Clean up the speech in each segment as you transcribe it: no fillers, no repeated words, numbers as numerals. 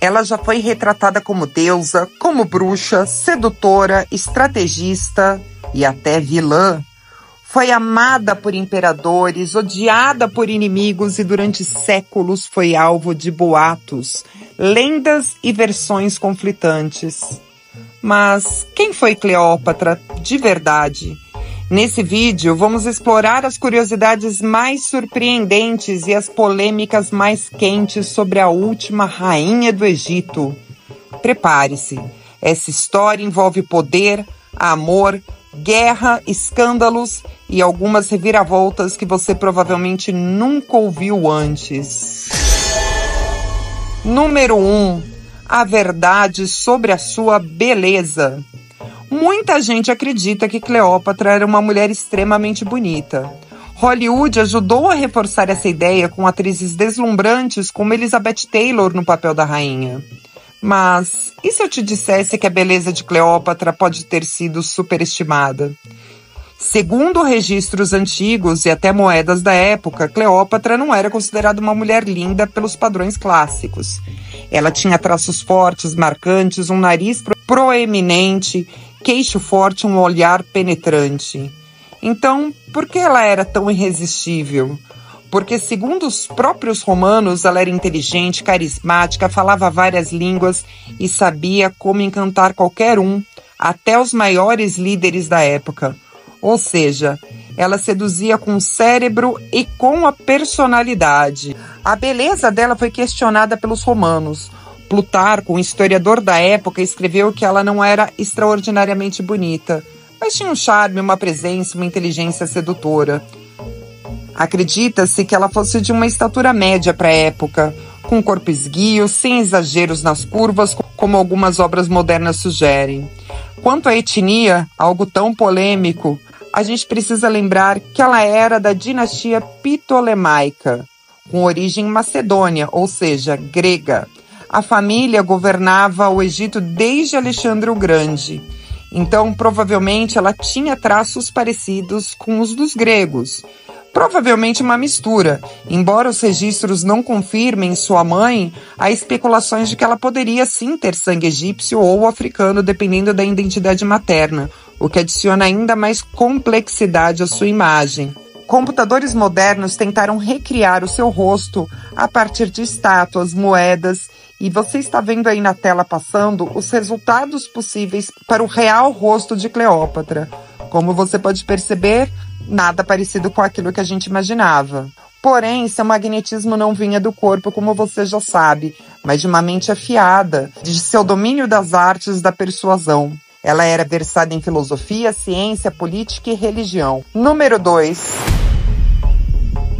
Ela já foi retratada como deusa, como bruxa, sedutora, estrategista e até vilã. Foi amada por imperadores, odiada por inimigos e durante séculos foi alvo de boatos, lendas e versões conflitantes. Mas quem foi Cleópatra de verdade? Nesse vídeo, vamos explorar as curiosidades mais surpreendentes e as polêmicas mais quentes sobre a última rainha do Egito. Prepare-se, essa história envolve poder, amor, guerra, escândalos e algumas reviravoltas que você provavelmente nunca ouviu antes. Número 1. A verdade sobre a sua beleza. Muita gente acredita que Cleópatra era uma mulher extremamente bonita. Hollywood ajudou a reforçar essa ideia com atrizes deslumbrantes como Elizabeth Taylor no papel da rainha. Mas e se eu te dissesse que a beleza de Cleópatra pode ter sido superestimada? Segundo registros antigos e até moedas da época, Cleópatra não era considerada uma mulher linda pelos padrões clássicos. Ela tinha traços fortes, marcantes, um nariz proeminente, queixo forte, um olhar penetrante. Então, por que ela era tão irresistível? Porque, segundo os próprios romanos, ela era inteligente, carismática, falava várias línguas e sabia como encantar qualquer um, até os maiores líderes da época. Ou seja, ela seduzia com o cérebro e com a personalidade. A beleza dela foi questionada pelos romanos. Plutarco, um historiador da época, escreveu que ela não era extraordinariamente bonita, mas tinha um charme, uma presença, uma inteligência sedutora. Acredita-se que ela fosse de uma estatura média para a época, com corpo esguio, sem exageros nas curvas, como algumas obras modernas sugerem. Quanto à etnia, algo tão polêmico, a gente precisa lembrar que ela era da dinastia Ptolemaica, com origem macedônia, ou seja, grega. A família governava o Egito desde Alexandre o Grande. Então, provavelmente, ela tinha traços parecidos com os dos gregos. Provavelmente uma mistura. Embora os registros não confirmem sua mãe, há especulações de que ela poderia sim ter sangue egípcio ou africano, dependendo da identidade materna, o que adiciona ainda mais complexidade à sua imagem. Computadores modernos tentaram recriar o seu rosto a partir de estátuas, moedas, e você está vendo aí na tela passando os resultados possíveis para o real rosto de Cleópatra. Como você pode perceber, nada parecido com aquilo que a gente imaginava. Porém, seu magnetismo não vinha do corpo, como você já sabe, mas de uma mente afiada, de seu domínio das artes da persuasão. Ela era versada em filosofia, ciência, política e religião. Número 2.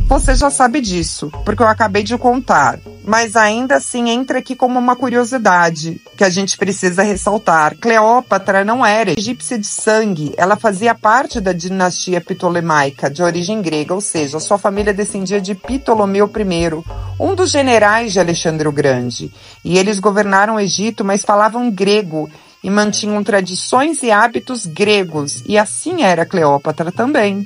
Você já sabe disso, porque eu acabei de contar. Mas ainda assim entra aqui como uma curiosidade que a gente precisa ressaltar. Cleópatra não era egípcia de sangue, ela fazia parte da dinastia ptolemaica, de origem grega, ou seja, sua família descendia de Ptolomeu I, um dos generais de Alexandre o Grande. E eles governaram o Egito, mas falavam grego e mantinham tradições e hábitos gregos, e assim era Cleópatra também.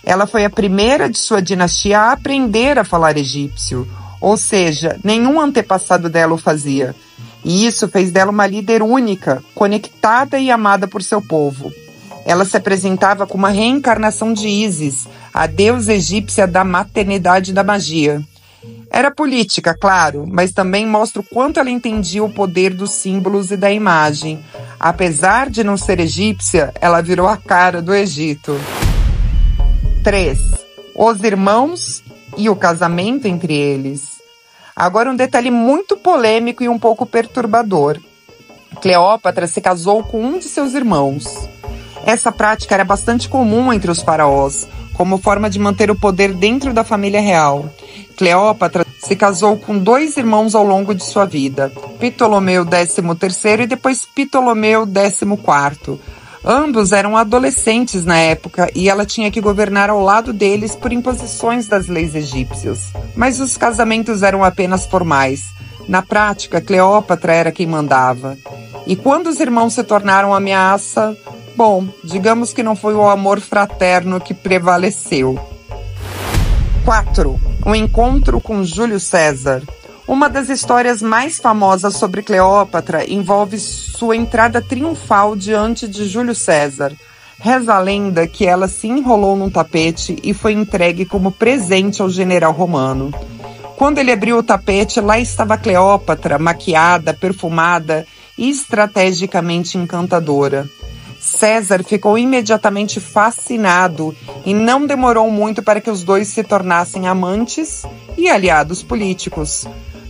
Ela foi a primeira de sua dinastia a aprender a falar egípcio, ou seja, nenhum antepassado dela o fazia. E isso fez dela uma líder única, conectada e amada por seu povo. Ela se apresentava como uma reencarnação de Ísis, a deusa egípcia da maternidade e da magia. Era política, claro, mas também mostra o quanto ela entendia o poder dos símbolos e da imagem. Apesar de não ser egípcia, ela virou a cara do Egito. 3. Os irmãos e o casamento entre eles. Agora um detalhe muito polêmico e um pouco perturbador. Cleópatra se casou com um de seus irmãos. Essa prática era bastante comum entre os faraós, como forma de manter o poder dentro da família real. Cleópatra se casou com 2 irmãos ao longo de sua vida, Ptolomeu XIII e depois Ptolomeu XIV. Ambos eram adolescentes na época e ela tinha que governar ao lado deles por imposições das leis egípcias. Mas os casamentos eram apenas formais. Na prática, Cleópatra era quem mandava. E quando os irmãos se tornaram ameaça, bom, digamos que não foi o amor fraterno que prevaleceu. 4. O encontro com Júlio César. Uma das histórias mais famosas sobre Cleópatra envolve sua entrada triunfal diante de Júlio César. Reza a lenda que ela se enrolou num tapete e foi entregue como presente ao general romano. Quando ele abriu o tapete, lá estava Cleópatra, maquiada, perfumada e estrategicamente encantadora. César ficou imediatamente fascinado e não demorou muito para que os dois se tornassem amantes e aliados políticos.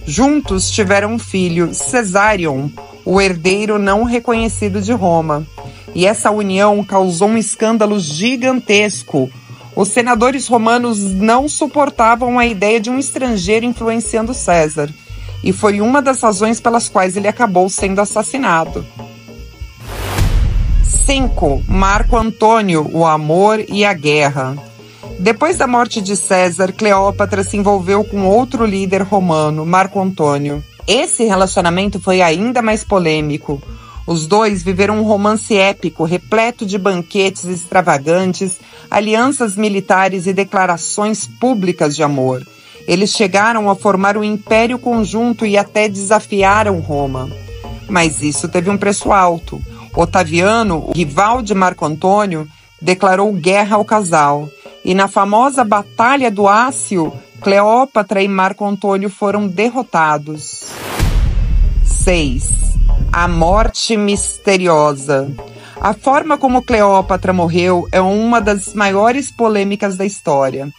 Juntos tiveram um filho, Cesarion, o herdeiro não reconhecido de Roma. E essa união causou um escândalo gigantesco. Os senadores romanos não suportavam a ideia de um estrangeiro influenciando César. E foi uma das razões pelas quais ele acabou sendo assassinado. 5. Marco Antônio, o amor e a guerra. Depois da morte de César, Cleópatra se envolveu com outro líder romano, Marco Antônio. Esse relacionamento foi ainda mais polêmico. Os dois viveram um romance épico, repleto de banquetes extravagantes, alianças militares e declarações públicas de amor. Eles chegaram a formar um império conjunto e até desafiaram Roma. Mas isso teve um preço alto. Otaviano, o rival de Marco Antônio, declarou guerra ao casal. E na famosa Batalha do Ácio, Cleópatra e Marco Antônio foram derrotados. 6. A morte misteriosa. A forma como Cleópatra morreu é uma das maiores polêmicas da história.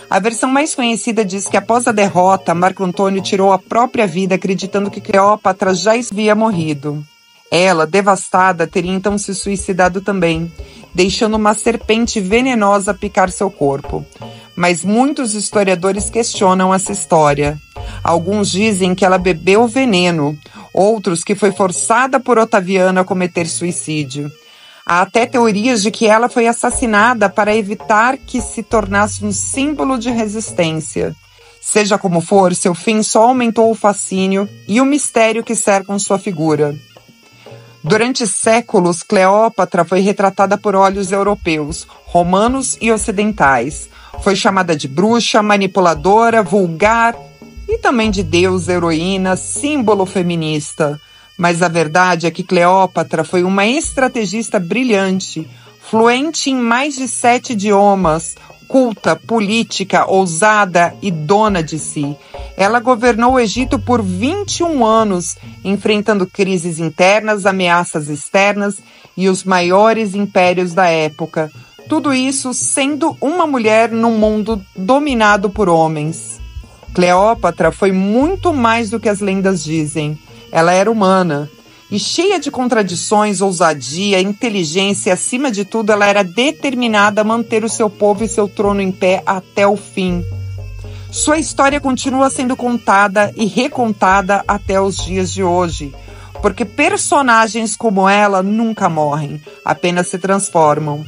A versão mais conhecida diz que após a derrota, Marco Antônio tirou a própria vida acreditando que Cleópatra já havia morrido. Ela, devastada, teria então se suicidado também, deixando uma serpente venenosa picar seu corpo. Mas muitos historiadores questionam essa história. Alguns dizem que ela bebeu veneno, outros que foi forçada por Otaviano a cometer suicídio. Há até teorias de que ela foi assassinada para evitar que se tornasse um símbolo de resistência. Seja como for, seu fim só aumentou o fascínio e o mistério que cercam sua figura. Durante séculos, Cleópatra foi retratada por olhos europeus, romanos e ocidentais. Foi chamada de bruxa, manipuladora, vulgar e também de deusa, heroína, símbolo feminista. Mas a verdade é que Cleópatra foi uma estrategista brilhante, fluente em mais de 7 idiomas, culta, política, ousada e dona de si. Ela governou o Egito por 21 anos, enfrentando crises internas, ameaças externas e os maiores impérios da época. Tudo isso sendo uma mulher num mundo dominado por homens. Cleópatra foi muito mais do que as lendas dizem. Ela era humana e cheia de contradições, ousadia, inteligência e, acima de tudo, ela era determinada a manter o seu povo e seu trono em pé até o fim. Sua história continua sendo contada e recontada até os dias de hoje, porque personagens como ela nunca morrem, apenas se transformam.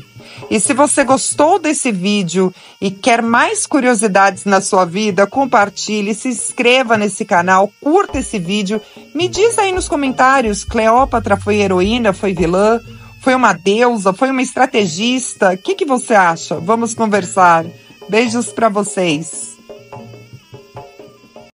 E se você gostou desse vídeo e quer mais curiosidades na sua vida, compartilhe, se inscreva nesse canal, curta esse vídeo. Me diz aí nos comentários, Cleópatra foi heroína, foi vilã, foi uma deusa, foi uma estrategista? O que você acha? Vamos conversar. Beijos para vocês.